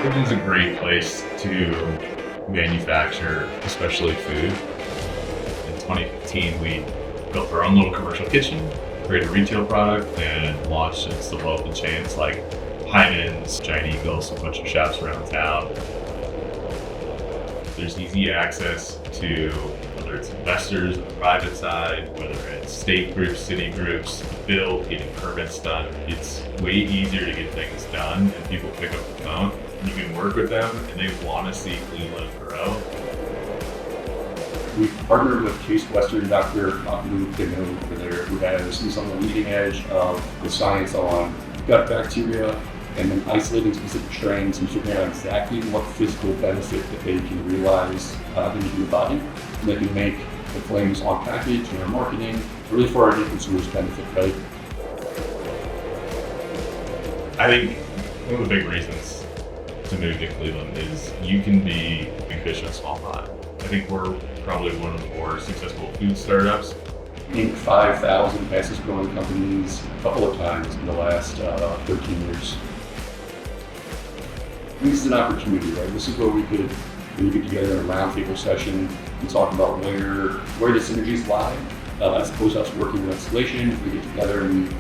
Cleveland's a great place to manufacture, especially food. In 2015, we built our own little commercial kitchen, created a retail product, and launched into the local chains like Hyman's, Giant Eagles, a bunch of shops around town. There's easy access to whether it's investors on the private side, whether it's state groups, city groups, build, getting permits done. It's way easier to get things done, and people pick up the phone. You can work with them, and they want to see Cleveland grow. We partnered with Case Western Dr. Luke over there, who is on the leading edge of the science on gut bacteria and then isolating specific strains and figuring out exactly what physical benefit that they can realize in the human body. And they can make the claims on package and their marketing really for our consumers' benefit, right? I think one of the big reasons to move to Cleveland is you can be big fish in a small pond. I think we're probably one of the more successful food startups. Inc. 5,000 fastest growing companies a couple of times in the last 13 years. This is an opportunity, right? This is where we could get together in a roundtable session and talk about where the synergies lie, as opposed to us working in isolation. We get together and we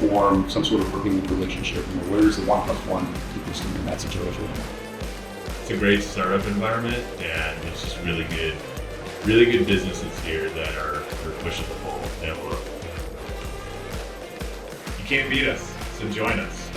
form some sort of working relationship. Where's the 1+1 equals to in that situation? It's a great startup environment, and there's just really good businesses here that are pushing the whole envelope. You can't beat us, so join us.